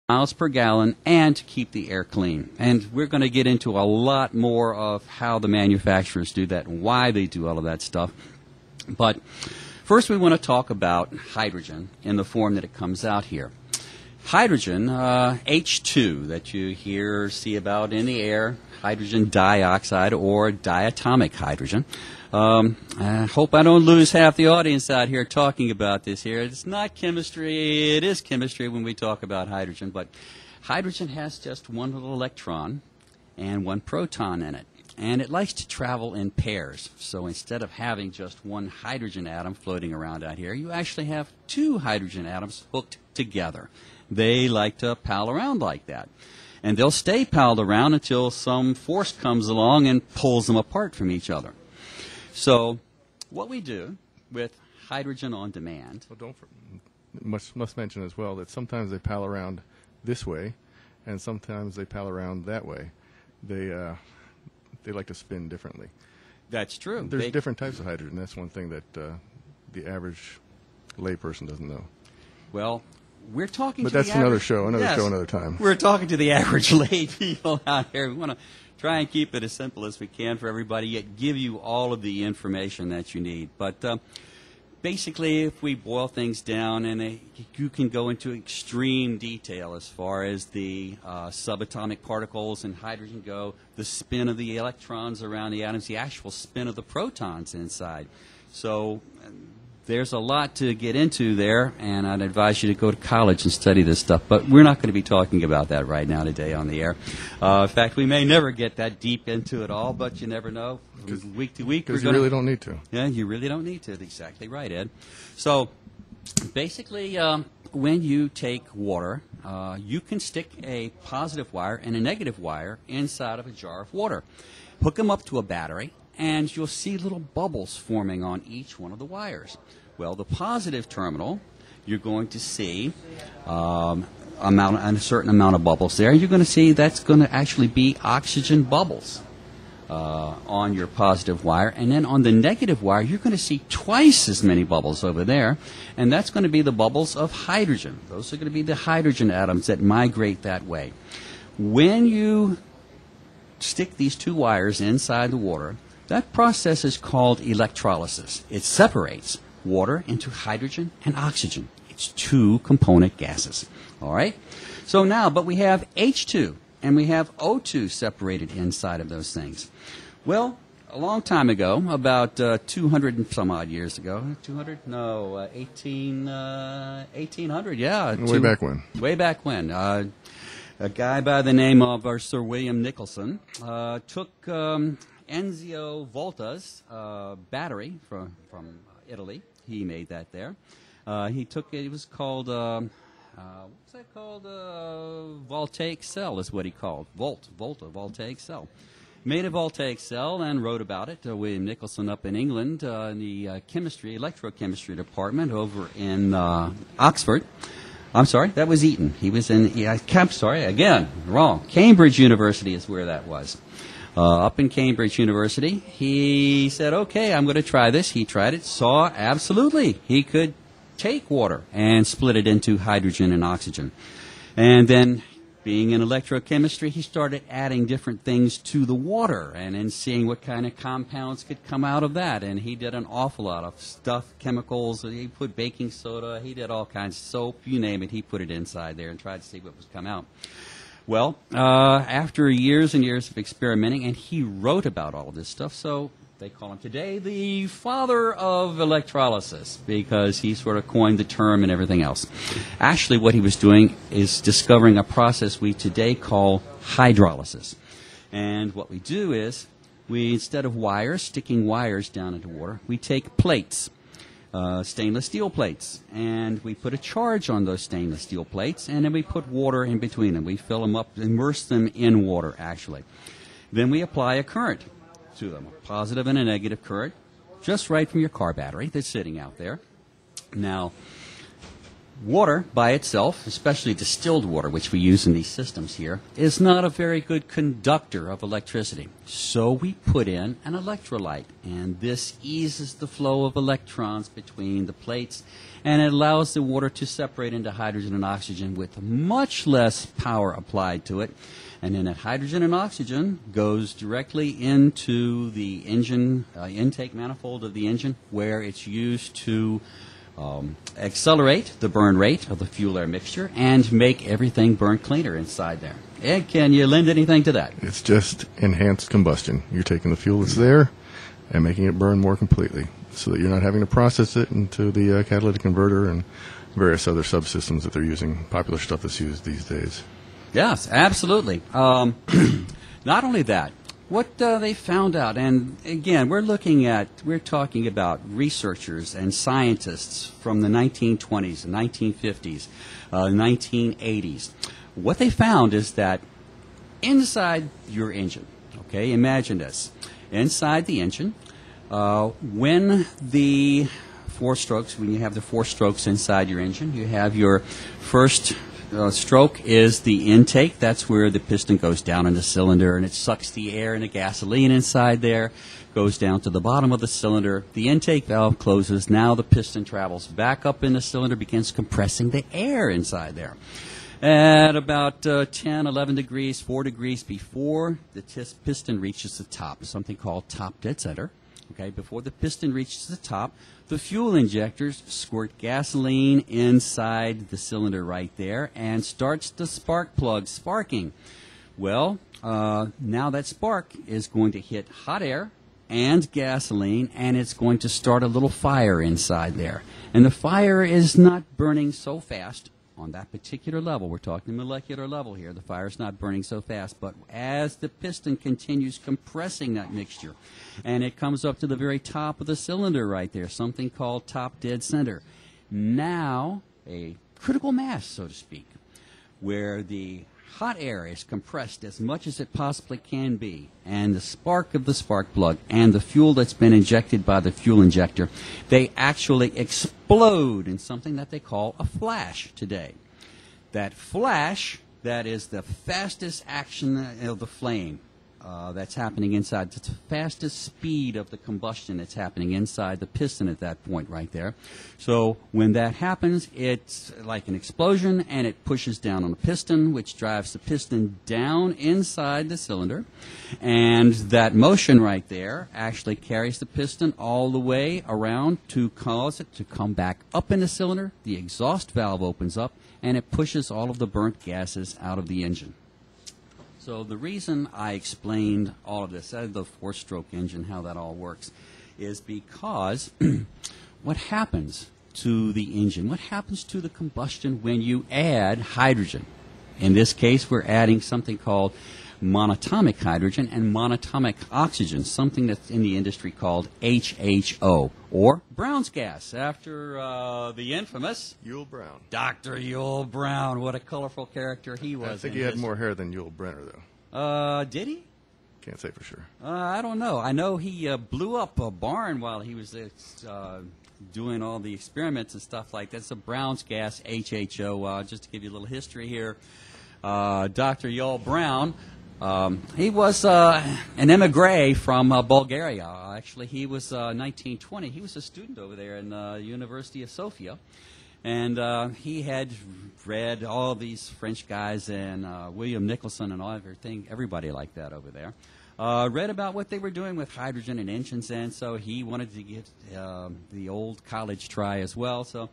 miles per gallon and to keep the air clean. And we're going to get into a lot more of how the manufacturers do that and why they do all of that stuff. But first we want to talk about hydrogen in the form that it comes out here. Hydrogen, H2, that you see about in the air, hydrogen dioxide or diatomic hydrogen. I hope I don't lose half the audience out here talking about this here. It's not chemistry. It is chemistry when we talk about hydrogen. But hydrogen has just one little electron and one proton in it. And it likes to travel in pairs. So instead of having just one hydrogen atom floating around out here, you actually have two hydrogen atoms hooked together. They like to pal around like that. And they'll stay palled around until some force comes along and pulls them apart from each other. So what we do with hydrogen on demand... Well, must mention as well that sometimes they pal around this way, and sometimes they pal around that way. They like to spin differently. That's true. There's different types of hydrogen. That's one thing that the average layperson doesn't know. Well, we're talking but to the that's another show, another time. We're talking to the average lay people out here. We want to try and keep it as simple as we can for everybody, yet give you all of the information that you need. But basically, if we boil things down, and you can go into extreme detail as far as the subatomic particles in hydrogen go, the spin of the electrons around the atoms, the actual spin of the protons inside. So there's a lot to get into there, and I'd advise you to go to college and study this stuff. But we're not going to be talking about that right now today on the air. In fact, we may never get that deep into it all, but you never know. Week to week, because you really don't need to. Yeah, you really don't need to. Exactly right, Ed. So basically, when you take water, you can stick a positive wire and a negative wire inside of a jar of water. Hook them up to a battery, and you'll see little bubbles forming on each one of the wires. Well, the positive terminal, you're going to see a certain amount of bubbles there. You're going to see that's going to actually be oxygen bubbles on your positive wire. And then on the negative wire, you're going to see twice as many bubbles over there, and that's going to be the bubbles of hydrogen. Those are going to be the hydrogen atoms that migrate that way. When you stick these two wires inside the water, that process is called electrolysis. It separates water into hydrogen and oxygen. It's two component gases. All right? So now, but we have H2 and we have O2 separated inside of those things. Well, a long time ago, about 200 and some odd years ago, 200? No, 1800, yeah. Way back when. Way back when. A guy by the name of Sir William Nicholson took Enzio Volta's battery from Italy. He made that there. He took it was called, what's that called? Voltaic cell is what he called. Volta, voltaic cell. Made a voltaic cell and wrote about it. William Nicholson up in England in the electrochemistry department over in Oxford. I'm sorry, that was Eton. He was in, Cambridge University is where that was. Up in Cambridge University, he said, okay, I'm going to try this. He tried it, saw absolutely he could take water and split it into hydrogen and oxygen. And then, being in electrochemistry, he started adding different things to the water and then seeing what kind of compounds could come out of that. And he did an awful lot of stuff, chemicals. He put baking soda. He did all kinds of soap, you name it. He put it inside there and tried to see what was come out. Well, after years and years of experimenting, and he wrote about all of this stuff, so they call him today the father of electrolysis because he sort of coined the term and everything else. Actually, what he was doing is discovering a process we today call hydrolysis. And what we do is, instead of sticking wires down into water, we take plates. Stainless steel plates, and we put a charge on those stainless steel plates, and then we put water in between them. We fill them up, immerse them in water, actually. Then we apply a current to them, a positive and a negative current, just right from your car battery that's sitting out there. Now, water by itself, especially distilled water, which we use in these systems here, is not a very good conductor of electricity. So we put in an electrolyte, and this eases the flow of electrons between the plates, and it allows the water to separate into hydrogen and oxygen with much less power applied to it. And then that hydrogen and oxygen goes directly into the engine, intake manifold of the engine, where it's used to accelerate the burn rate of the fuel-air mixture and make everything burn cleaner inside there. Ed, can you lend anything to that? It's just enhanced combustion. You're taking the fuel that's there and making it burn more completely so that you're not having to process it into the catalytic converter and various other subsystems that they're using, popular stuff that's used these days. Yes, absolutely. Not only that, what they found out, and again, we're talking about researchers and scientists from the 1920s, the 1950s, 1980s. What they found is that inside your engine, okay, imagine this, inside the engine, when you have the 4 strokes inside your engine, you have your first stroke is the intake. That's where the piston goes down in the cylinder and it sucks the air and the gasoline inside there, goes down to the bottom of the cylinder. The intake valve closes. Now the piston travels back up in the cylinder, begins compressing the air inside there. At about 10, 11 degrees, 4 degrees before the piston reaches the top, something called top dead center. Okay, before the piston reaches the top, the fuel injectors squirt gasoline inside the cylinder right there and starts the spark plug sparking. Well, now that spark is going to hit hot air and gasoline, and it's going to start a little fire inside there. And the fire is not burning so fast on that particular level. We're talking molecular level here. The fire's not burning so fast, but as the piston continues compressing that mixture, and it comes up to the very top of the cylinder right there, something called top dead center. Now, a critical mass, so to speak, where the hot air is compressed as much as it possibly can be, and the spark of the spark plug and the fuel that's been injected by the fuel injector, they actually explode in something that they call a flash today. That flash, that is the fastest action of the flame that's happening inside. It's the fastest speed of the combustion that's happening inside the piston at that point right there. So when that happens, it's like an explosion, and it pushes down on the piston, which drives the piston down inside the cylinder. And that motion right there actually carries the piston all the way around to cause it to come back up in the cylinder. The exhaust valve opens up, and it pushes all of the burnt gases out of the engine. So the reason I explained all of this, the 4-stroke engine, how that all works, is because what happens to the engine, what happens to the combustion when you add hydrogen? In this case, we're adding something called monatomic hydrogen and monatomic oxygen, something that's in the industry called HHO, or Brown's gas, after the infamous Yul Brown. Dr. Yul Brown. What a colorful character he was. I think he had more hair than Yul Brynner, though. Did he? Can't say for sure. I don't know. I know he blew up a barn while he was doing all the experiments and stuff like that. It's a Brown's gas, HHO. Just to give you a little history here, Dr. Yul Brown, he was an emigre from Bulgaria. Actually, he was 1920. He was a student over there in the University of Sofia. And he had read all these French guys and William Nicholson and everybody like that over there. Read about what they were doing with hydrogen and engines, and so he wanted to give the old college try as well. So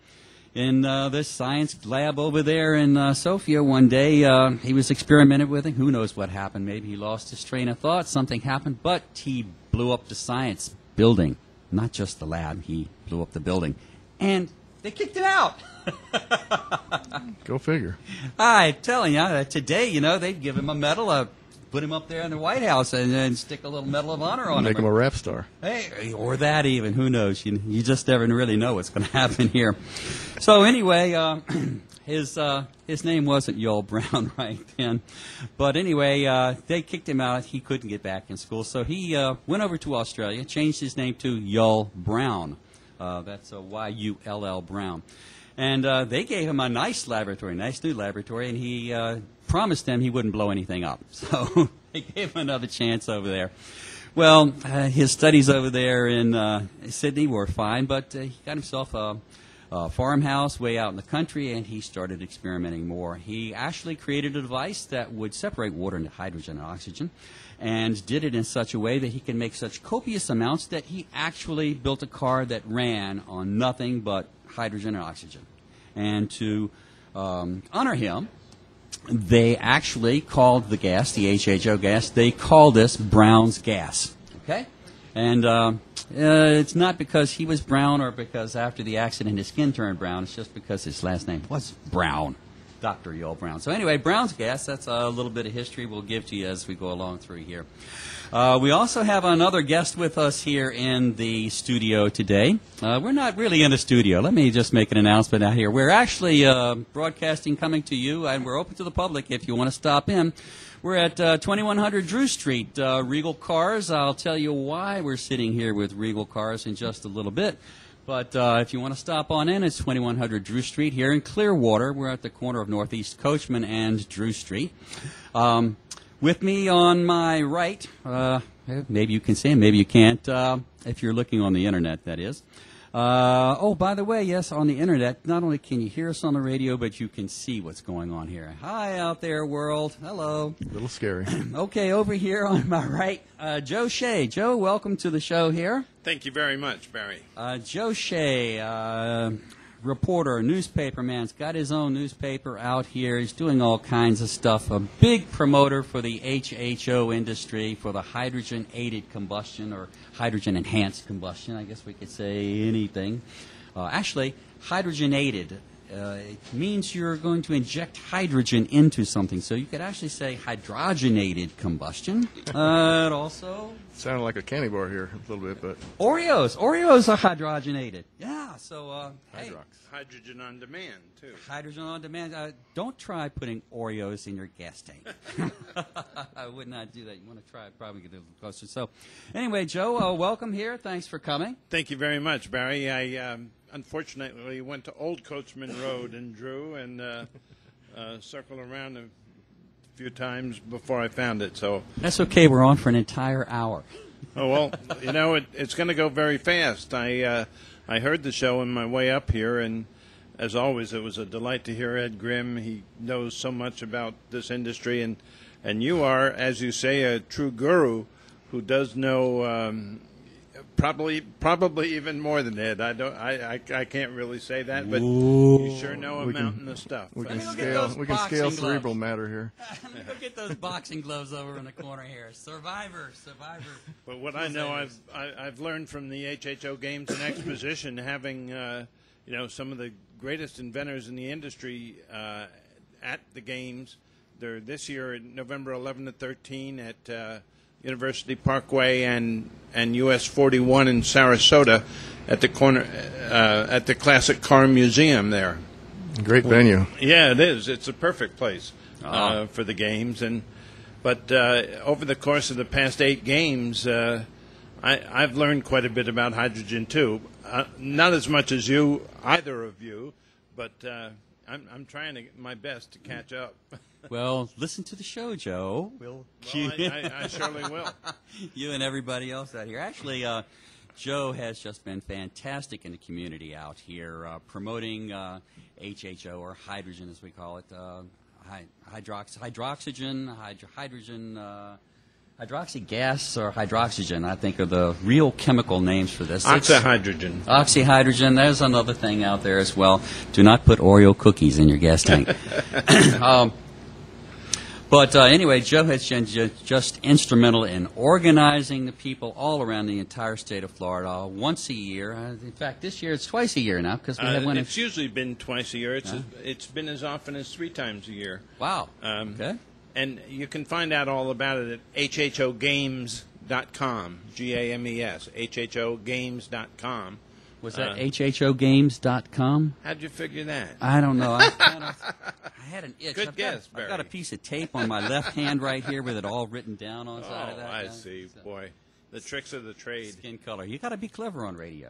in this science lab over there in Sofia one day, he was experimenting with it. Who knows what happened? Maybe he lost his train of thought, something happened, but he blew up the science building. Not just the lab, he blew up the building. And they kicked him out. Go figure. I'm telling you, today, they'd give him a medal, put him up there in the White House, and then stick a little Medal of Honor on him. Make him a rap star. Hey, or that even. Who knows? You just never really know what's going to happen here. So anyway, his name wasn't Yul Brown right then. But anyway, they kicked him out. He couldn't get back in school. So he went over to Australia, changed his name to Yul Brown. That's a Y-U-L-L Brown. And they gave him a nice laboratory, nice new laboratory, and he promised them he wouldn't blow anything up. So they gave him another chance over there. Well, his studies over there in Sydney were fine, but he got himself a farmhouse way out in the country, and he started experimenting more. He actually created a device that would separate water into hydrogen and oxygen, and did it in such a way that he can make such copious amounts that he actually built a car that ran on nothing but hydrogen and oxygen. And to honor him, they actually called the gas, the HHO gas, they called this Brown's gas. Okay? And it's not because he was brown or because after the accident his skin turned brown. It's just because his last name was Brown, Dr. Yul Brown. So anyway, Brown's gas, that's a little bit of history we'll give to you as we go along through here. We also have another guest with us here in the studio today. We're not really in the studio. Let me just make an announcement out here. We're actually broadcasting coming to you, and we're open to the public if you want to stop in. We're at 2100 Drew Street, Regal Cars. I'll tell you why we're sitting here with Regal Cars in just a little bit. But if you want to stop on in, it's 2100 Drew Street here in Clearwater. We're at the corner of Northeast Coachman and Drew Street. With me on my right, maybe you can see him, maybe you can't, if you're looking on the Internet, that is. Oh, by the way, yes, on the Internet, not only can you hear us on the radio, but you can see what's going on here. Hi out there, world. Hello. A little scary. Okay, over here on my right, Joe Shea. Joe, welcome to the show here. Thank you very much, Barry. Joe Shea, reporter, newspaperman's got his own newspaper out here. He's doing all kinds of stuff. A big promoter for the HHO industry, for the hydrogen-aided combustion or hydrogen-enhanced combustion. I guess we could say anything. Actually, hydrogen-aided. It means you're going to inject hydrogen into something. So you could actually say hydrogenated combustion. It also Sounded like a candy bar here a little bit, but Oreos. Oreos are hydrogenated. Yeah, so, hey. Hydrogen on demand, too. Hydrogen on demand. Don't try putting Oreos in your gas tank. I would not do that. You want to try it, probably get a little closer. So, anyway, Joe, welcome here. Thanks for coming. Thank you very much, Barry. I unfortunately went to Old Coachman Road in Drew and circled around a few times before I found it. So that's okay. We're on for an entire hour. Oh, well, you know, it's going to go very fast. I heard the show on my way up here, and as always, it was a delight to hear Ed Grimm. He knows so much about this industry, and you are, as you say, a true guru who does know probably even more than Ed. I can't really say that, but you sure know a mountain of stuff. We can scale cerebral matter here. Let me go get those boxing gloves over in the corner here. Survivor. But what I know, I've learned from the HHO Games and Exposition, having some of the greatest inventors in the industry at the games. They're this year, November 11 to 13 at University Parkway and US 41 in Sarasota at the corner at the Classic Car Museum there. Great venue. Yeah, it is. It's a perfect place for the games. But over the course of the past 8 games, I've learned quite a bit about hydrogen too. Not as much as either of you, but I'm trying to my best to catch up. Well, listen to the show, Joe. I surely will. You and everybody else out here. Actually, Joe has just been fantastic in the community out here, promoting HHO, or hydrogen as we call it, hydroxygen, hydrogen, hydroxy gas, or hydroxygen, I think, are the real chemical names for this. Oxyhydrogen. Oxyhydrogen. There's another thing out there as well. Do not put Oreo cookies in your gas tank. But anyway, Joe has been just instrumental in organizing the people all around the entire state of Florida once a year. In fact, this year it's twice a year now because we have one. It's usually been twice a year. It's been as often as 3 times a year. Wow. Okay. And you can find out all about it at hhogames.com, Games, hhogames.com. Was that hhogames.com? How'd you figure that? I don't know. I had an itch. Good guess, Barry. I've got a piece of tape on my left hand right here with it all written down on the side of that. I see. Boy, the tricks of the trade. Skin color. You got to be clever on radio.